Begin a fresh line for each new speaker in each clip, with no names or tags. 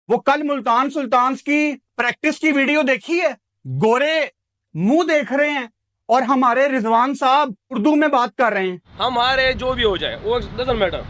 वो कल मुल्तान सुल्तान्स की प्रैक्टिस की वीडियो देखी है? गोरे मुंह देख रहे हैं और हमारे रिजवान साहब उर्दू में बात कर रहे हैं।
हमारे जो भी हो जाए वो डजंट मैटर,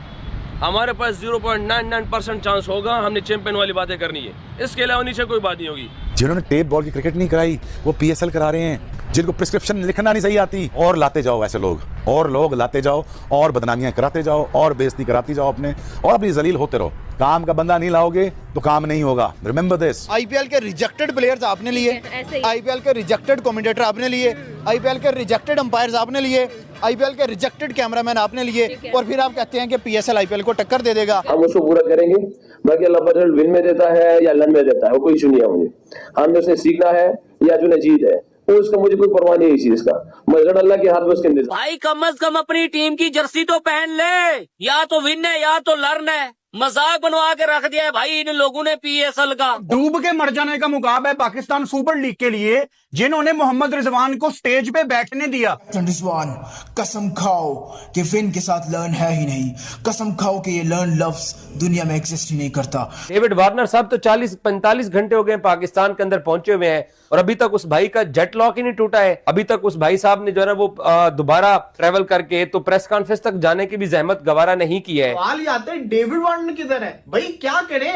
हमारे पास 0.99% चांस होगा। हमने चैंपियन वाली बातें करनी है, इसके अलावा नीचे कोई बात नहीं होगी।
जिन्होंने टेप बॉल की क्रिकेट नहीं कराई वो PSL करा रहे हैं, जिनको प्रिस्क्रिप्शन लिखना नहीं सही आती, और लाते जाओ ऐसे लोग, और लोग लाते जाओ, और बदनामियां कराते जाओ, और बेइज्जती कराती जाओ अपने, और अपनी जलील होते रहो। काम का बंदा नहीं लाओगे तो काम नहीं होगा। Remember this.
IPL के रिजेक्टेड प्लेयर्स आपने लिए, IPL के रिजेक्टेड कमेंटेटर आपने लिए, IPL के रिजेक्टेड अंपायर्स आपने लिए, IPL के रिजेक्टेड कैमरामैन आपने लिए, और फिर आप कहते हैं कि PSL IPL को टक्कर दे देगा।
हम उसको पूरा करेंगे, बाकी अल्लाह पर विन में देता है या लन में देता है वो कोई इशू नहीं है मुझे। हमने उसने सीखना है या जो जीत है वो उसका मुझे कोई परवाह नहीं है इस चीज का, मगर अल्लाह के हाथ में उसके अंदर।
भाई कम से कम अपनी टीम की जर्सी तो पहन ले, या तो विन है या तो लर्न है। मजाक बनवा के रख दिया है भाई इन लोगों ने PSL का।
डूब के मर जाने का मुकाबला है पाकिस्तान सुपर लीग के लिए, जिन्होंने मोहम्मद रिजवान को स्टेज पे बैठने दिया।
रिजवान कसम खाओ कि विन के साथ लर्न है ही नहीं, कसम खाओ कि ये लर्न लफ्ज दुनिया में एग्जिस्ट ही नहीं करता।
डेविड वार्नर साहब तो 40-45 घंटे हो गए पाकिस्तान के अंदर पहुंचे हुए हैं और अभी तक उस भाई का जेट लॉक ही नहीं टूटा है। अभी तक उस भाई साहब ने जो है वो दोबारा ट्रेवल करके तो प्रेस कॉन्फ्रेंस तक जाने की भी जहमत गवारा नहीं की है।
सवाल ये आता है डेविड वार्नर किधर है भाई, क्या करे?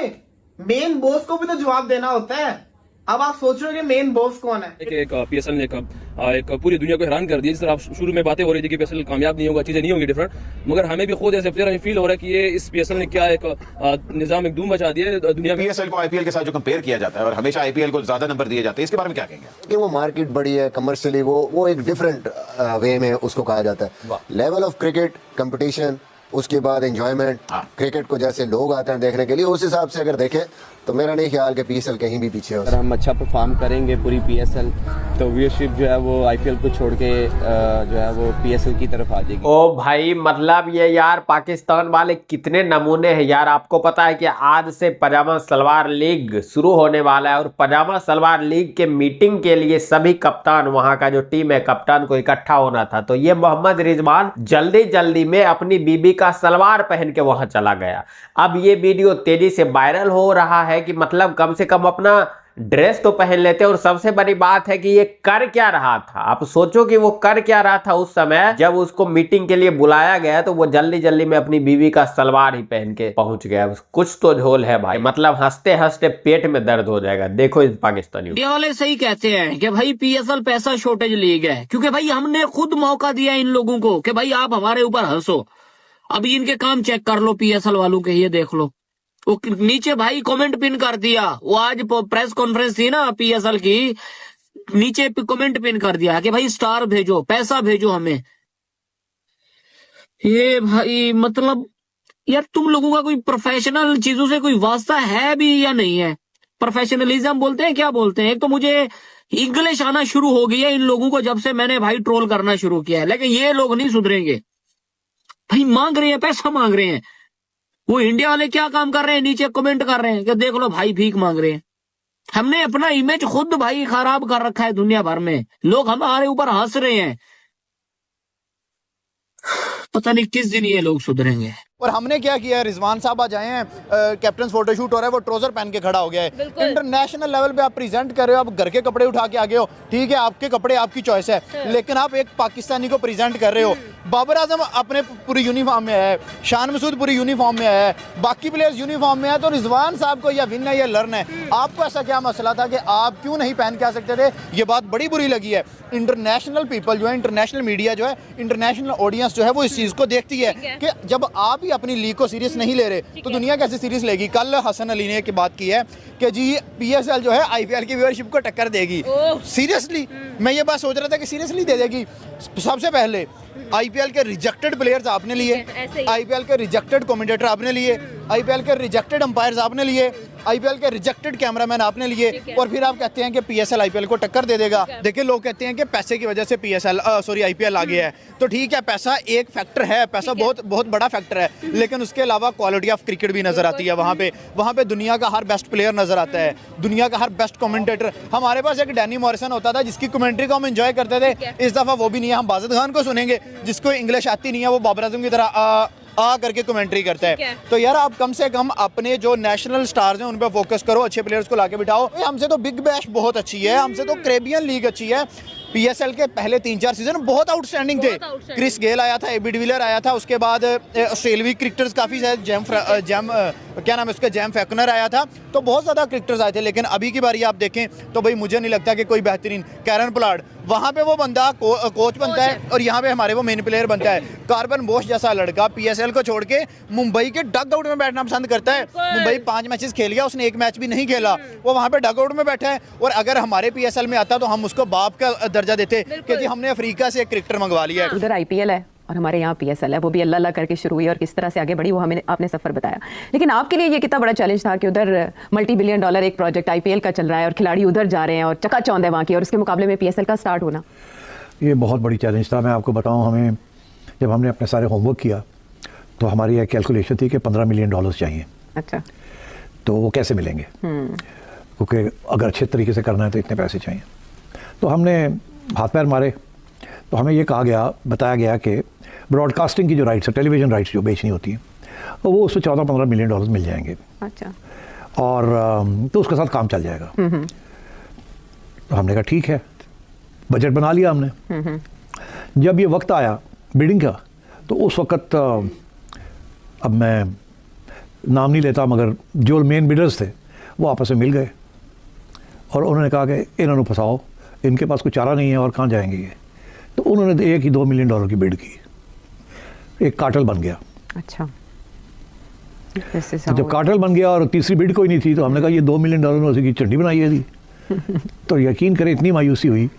मेन बॉस को भी तो जवाब देना होता है। अब आप सोच रहे हो कि मेन बॉस कौन है?
एक PSL ने एक पूरी दुनिया को हैरान कर दिया। जिस तरह आप शुरू में बातें हो रही थी कि PSL कामयाब नहीं होगा, चीजें नहीं होंगी डिफरेंट, मगर हमें भी खुद ऐसे प्लेयर फील हो रहा है कि ये इस PSL ने क्या एक निजाम एक धूम मचा दिया है दुनिया में।
PSL को IPL के साथ जो कंपेयर किया जाता है और हमेशा IPL को ज्यादा नंबर दिए जाते हैं, इसके बारे में क्या कहेंगे?
कि वो मार्केट बड़ी है, कमर्शियली वो एक डिफरेंट वे में उसको कहा जाता है। लेवल ऑफ क्रिकेट, कंपटीशन, उसके बाद एंजॉयमेंट, क्रिकेट को जैसे लोग आते हैं देखने के लिए, उस हिसाब से अगर देखें तो मेरा नहीं ख्याल कि PSL कहीं भी पीछे हो।
अगर हम अच्छा परफॉर्म करेंगे पूरी PSL तो व्यूअरशिप जो है वो IPL को छोड़ के जो है वो PSL की तरफ आ जाएगी।
ओ भाई मतलब ये यार पाकिस्तान वाले कितने नमूने हैं यार। आपको पता है कि आज से पजामा सलवार लीग शुरू होने वाला है और पजामा सलवार लीग के मीटिंग के लिए सभी कप्तान, वहां का जो टीम है कप्तान को इकट्ठा होना था, तो ये मोहम्मद रिजवान जल्दी जल्दी में अपनी बीबी का सलवार पहन के वहां चला गया। अब ये वीडियो तेजी से वायरल हो रहा है कि मतलब कम से कम अपना ड्रेस तो पहन लेते। और सबसे बड़ी बात है कि ये कर क्या रहा था, आप सोचो कि वो कर क्या रहा था उस समय जब उसको मीटिंग के लिए बुलाया गया, तो वो जल्दी जल्दी में अपनी बीवी का सलवार ही पहन के पहुंच गया। कुछ तो झोल है भाई, मतलब हंसते हंसते पेट में दर्द हो जाएगा। देखो इस पाकिस्तानी
ये वाले सही कहते हैं कि भाई PSL पैसा शॉर्टेज लीग है, क्योंकि भाई हमने खुद मौका दिया इन लोगों को कि भाई आप हमारे ऊपर हंसो। अभी इनके काम चेक कर लो PSL वालों के, ये देख लो। वो नीचे भाई कमेंट पिन कर दिया, वो आज प्रेस कॉन्फ्रेंस थी ना PSL की, नीचे कमेंट पिन कर दिया कि भाई स्टार भेजो, पैसा भेजो हमें। ये भाई मतलब यार तुम लोगों का कोई प्रोफेशनल चीजों से कोई वास्ता है भी या नहीं है? प्रोफेशनलिज्म बोलते हैं, क्या बोलते हैं? एक तो मुझे इंग्लिश आना शुरू हो गई है इन लोगों को जब से मैंने भाई ट्रोल करना शुरू किया है, लेकिन ये लोग नहीं सुधरेंगे भाई। मांग रहे हैं, पैसा मांग रहे हैं। वो इंडिया वाले क्या काम कर रहे हैं, नीचे कमेंट कर रहे हैं कि देख लो भाई भीख मांग रहे हैं। हमने अपना इमेज खुद भाई खराब कर रखा है दुनिया भर में, लोग हमारे ऊपर हंस रहे हैं। पता नहीं किस दिन ये लोग सुधरेंगे।
और हमने क्या किया है, रिजवान साहब आज आए हैं, कैप्टन फोटोशूट हो रहा है, वो ट्राउजर पहन के खड़ा हो गया है। इंटरनेशनल लेवल पे आप प्रेजेंट कर रहे हो, आप घर के कपड़े उठा के आगे हो, ठीक है, आपके कपड़े आपकी चॉइस है, लेकिन आप एक पाकिस्तानी को प्रेजेंट कर रहे हो। बाबर आजम अपने पूरी यूनिफॉर्म में है, शान मसूद पूरी यूनिफॉर्म में है, बाकी प्लेयर्स यूनिफॉर्म में है, तो रिजवान साहब को या विन है या लर्न है। आपको ऐसा क्या मसला था कि आप क्यों नहीं पहन के आ सकते थे? ये बात बड़ी बुरी लगी है। इंटरनेशनल पीपल जो है, इंटरनेशनल मीडिया जो है, इंटरनेशनल ऑडियंस जो है, वो इस चीज़ को देखती है कि जब आप ही अपनी लीग को सीरियस नहीं ले रहे तो दुनिया कैसे सीरियस लेगी। कल हसन अली ने एक बात की है कि जी PSL जो है IPL की व्यूअरशिप को टक्कर देगी। सीरियसली मैं ये बात सोच रहा था कि सीरियसली दे देगी। सबसे पहले IPL के रिजेक्टेड प्लेयर्स आपने लिए, IPL के रिजेक्टेड कमेंटेटर आपने लिए, IPL के रिजेक्टेड अंपायर्स आपने लिए, IPL के रिजेक्टेड कैमरामैन आपने लिए, और फिर आप कहते हैं कि PSL IPL को टक्कर दे देगा। देखिए लोग कहते हैं कि पैसे की वजह से IPL आ गया है, तो ठीक है, पैसा एक फैक्टर है, पैसा बहुत बड़ा फैक्टर है, लेकिन उसके अलावा क्वालिटी ऑफ क्रिकेट भी नजर आती है। वहाँ पे दुनिया का हर बेस्ट प्लेयर नजर आता है, दुनिया का हर बेस्ट कमेंटेटर। हमारे पास एक डैनी मॉरिसन होता था जिसकी कमेंट्री को हम एंजॉय करते थे, इस दफा वो भी नहीं है। हम बाजिद खान को सुनेंगे जिसको इंग्लिश आती नहीं है, वो बाबर आजम की तरह आ करके कमेंट्री करता है। तो यार आप कम से कम अपने जो नेशनल स्टार्स हैं उन पे फोकस करो, अच्छे प्लेयर्स को लाके बिठाओ। हमसे तो बिग बैश बहुत अच्छी है, हमसे तो कैरेबियन लीग अच्छी है। पीएसएल के पहले 3-4 सीजन बहुत आउटस्टैंडिंग थे। क्रिस गेल आया था, एबी डिविलियर आया था, उसके बाद ऑस्ट्रेलियाई क्रिकेटर्स काफ़ी क्या नाम है उसका, जैम फैकनर आया था। तो बहुत ज़्यादा क्रिकेटर्स आए थे। लेकिन अभी की बारी आप देखें तो भाई मुझे नहीं लगता कि कोई बेहतरीन कैरन पोलार्ड, वहाँ पे वो बंदा कोच बनता है और यहाँ पे हमारे वो मेन प्लेयर बनता है। कार्बन बोस जैसा लड़का पीएसएल को छोड़ के मुंबई के डग आउट में बैठना पसंद करता है। मुंबई 5 मैचेस खेल गया, उसने 1 मैच भी नहीं खेला, वो वहाँ पे डग आउट में बैठा है। और अगर हमारे पीएसएल में आता तो हम उसको बाप का दर्जा देते कि जी हमने अफ्रीका से एक क्रिकेटर मंगवा लिया है।
उधर आईपीएल है और हमारे यहाँ पीएसएल है, वो भी अल्लाह अल्लाह करके शुरू हुई और किस तरह से आगे बढ़ी वो हमें आपने सफ़र बताया। लेकिन आपके लिए ये कितना बड़ा चैलेंज था कि उधर $multi-billion एक प्रोजेक्ट आईपीएल का चल रहा है और खिलाड़ी उधर जा रहे हैं और चकाचौंध है वहाँ की, और उसके मुकाबले में पीएसएल का स्टार्ट होना।
ये बहुत बड़ी चैलेंज था। मैं आपको बताऊँ, हमें जब हमने अपने सारे होमवर्क किया तो हमारी एक कैलकुलेशन थी कि $15 मिलियन चाहिए।
अच्छा,
तो वो कैसे मिलेंगे, क्योंकि अगर अच्छे तरीके से करना है तो इतने पैसे चाहिए। तो हमने हाथ पैर मारे, तो हमें ये बताया गया कि ब्रॉडकास्टिंग की जो राइट्स है, टेलीविज़न राइट्स जो बेचनी होती हैं, तो वो उसमें $14-15 मिलियन मिल जाएंगे।
अच्छा,
और तो उसके साथ काम चल जाएगा। तो हमने कहा ठीक है, बजट बना लिया हमने। जब ये वक्त आया बिडिंग का, तो उस वक्त अब मैं नाम नहीं लेता, मगर जो मेन बिडर्स थे वो आपस में मिल गए और उन्होंने कहा कि इन्होंने फंसाओ, इनके पास कोई चारा नहीं है और कहाँ जाएंगे ये। तो उन्होंने एक ही $2 मिलियन की बिड की, एक कार्टेल बन गया।
अच्छा,
तो जब कार्टेल बन गया और तीसरी बिड कोई नहीं थी, तो हमने कहा ये $2 मिलियन में उसी की चंडी बनाई है थी। तो यकीन करें इतनी मायूसी हुई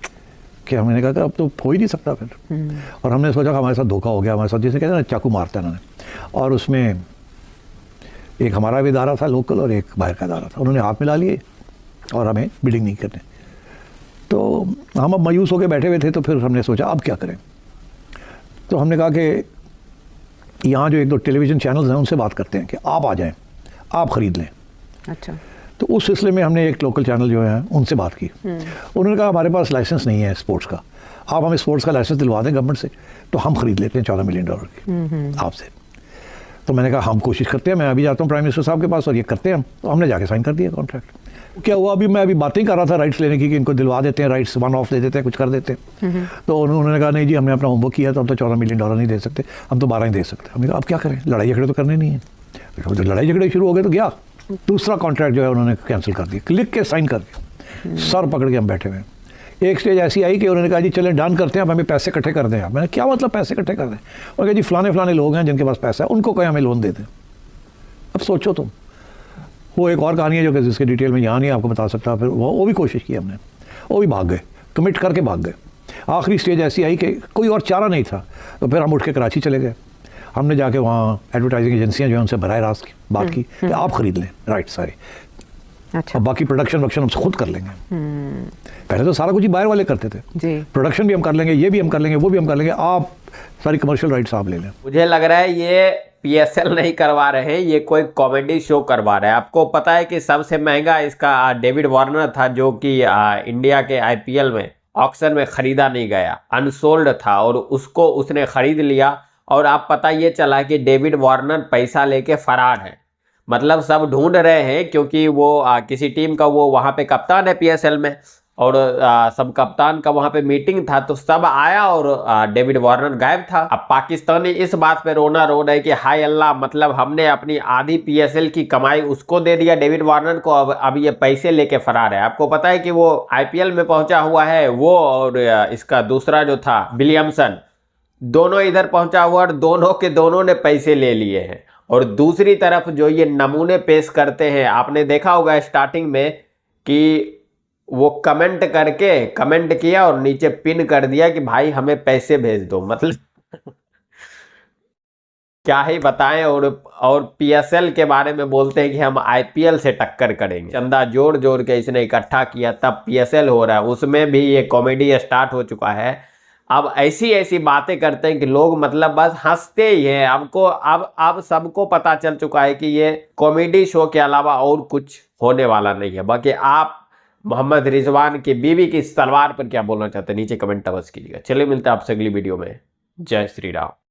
कि हमने कहा कि अब तो हो ही नहीं सकता फिर। और हमने सोचा कि हमारे साथ धोखा हो गया, हमारे साथ जैसे कहते हैं ना चाकू मारता है उन्होंने। और उसमें एक हमारा भी इदारा था लोकल और एक बाहर का इदारा था, उन्होंने हाथ मिला लिए और हमें बिडिंग नहीं करने। तो हम अब मायूस होकर बैठे हुए थे। तो फिर हमने सोचा अब क्या करें। तो हमने कहा कि यहाँ जो 1-2 टेलीविज़न चैनल्स हैं उनसे बात करते हैं कि आप आ जाएं, आप ख़रीद लें।
अच्छा,
तो उस सिलसिले में हमने एक लोकल चैनल जो है उनसे बात की। उन्होंने कहा हमारे पास लाइसेंस नहीं है स्पोर्ट्स का, आप हमें स्पोर्ट्स का लाइसेंस दिलवा दें गवर्नमेंट से, तो हम ख़रीद लेते हैं $14 मिलियन की आपसे। तो मैंने कहा हम कोशिश करते हैं, मैं अभी जाता हूँ प्राइम मिनिस्टर साहब के पास और ये करते हैं हम। तो हमने जाके साइन कर दिया कॉन्ट्रैक्ट। क्या हुआ, अभी मैं बातें कर रहा था राइट्स लेने की कि इनको दिलवा देते हैं राइट्स, 1 ऑफ दे देते हैं, कुछ कर देते हैं। तो उन्होंने कहा नहीं जी, हमने अपना होमवर्क किया, तो हम तो $14 मिलियन नहीं दे सकते, हम तो 12 ही दे सकते। हमने कहा अब क्या करें, लड़ाई झगड़े तो करने नहीं है। तो लड़ाई झगड़े शुरू हो गए तो गया दूसरा कॉन्ट्रैक्ट जो है उन्होंने कैंसिल कर दिया, लिख के साइन करके। सर पकड़ के हम बैठे हुए। एक स्टेज ऐसी आई कि उन्होंने कहा जी चलें डन करते हैं, अब हमें पैसे इकट्ठे कर दें। आप, मैंने क्या मतलब पैसे इकट्ठे कर दें? और कहा जी फलाने लोग हैं जिनके पास पैसा है, उनको कहीं हमें लोन दे दें। अब सोचो तुम, वो एक और कहानी है जो कि जिसके डिटेल में यहाँ नहीं आपको बता सकता। फिर वो भी कोशिश की हमने, वो भी भाग गए, कमिट करके भाग गए। आखिरी स्टेज ऐसी आई कि कोई और चारा नहीं था। तो फिर हम उठ के कराची चले गए। हमने जाके वहाँ एडवर्टाइजिंग एजेंसियाँ जो है उनसे बराह रास्त बात की कि आप ख़रीद लें राइट सारे।
अच्छा,
और बाकी प्रोडक्शन हम खुद कर लेंगे। पहले तो सारा कुछ ही बाहर वाले करते थे
जी,
प्रोडक्शन भी हम कर लेंगे, ये भी हम कर लेंगे, वो भी हम कर लेंगे, आप सारी कमर्शियल राइट्स आप ले लें।
मुझे लग रहा है ये पीएसएल नहीं करवा रहे हैं, ये कोई कॉमेडी शो करवा रहे हैं। आपको पता है कि सबसे महंगा इसका डेविड वार्नर था, जो कि इंडिया के आईपीएल में ऑक्शन में खरीदा नहीं गया, अनसोल्ड था, और उसको उसने खरीद लिया। और आप पता ये चला कि डेविड वार्नर पैसा लेके फरार है। मतलब सब ढूंढ रहे हैं, क्योंकि वो किसी टीम का वो वहाँ पे कप्तान है पीएसएल में, और सब कप्तान का वहाँ पे मीटिंग था, तो सब आया और डेविड वार्नर गायब था। अब पाकिस्तानी इस बात पे रोना रो रहे कि हाय अल्लाह, मतलब हमने अपनी आधी पीएसएल की कमाई उसको दे दिया डेविड वार्नर को, अब ये पैसे लेके फरार है। आपको पता है कि वो आईपीएल में पहुंचा हुआ है, वो और इसका दूसरा जो था विलियमसन, दोनों इधर पहुंचा हुआ और दोनों के दोनों ने पैसे ले लिए हैं। और दूसरी तरफ जो ये नमूने पेश करते हैं, आपने देखा होगा स्टार्टिंग में कि वो कमेंट किया और नीचे पिन कर दिया कि भाई हमें पैसे भेज दो। मतलब क्या ही बताएं। और पीएसएल के बारे में बोलते हैं कि हम आईपीएल से टक्कर करेंगे। चंदा जोड़ के इसने इकट्ठा किया, तब पीएसएल हो रहा है, उसमें भी ये कॉमेडी स्टार्ट हो चुका है। अब ऐसी बातें करते हैं कि लोग मतलब बस हंसते ही हैं। अब सबको पता चल चुका है कि ये कॉमेडी शो के अलावा और कुछ होने वाला नहीं है। बाकी आप मोहम्मद रिजवान की बीवी की तलवार पर क्या बोलना चाहते हैं, नीचे कमेंट अवश्य कीजिएगा। चलिए मिलते हैं आपसे अगली वीडियो में। जय श्री राम।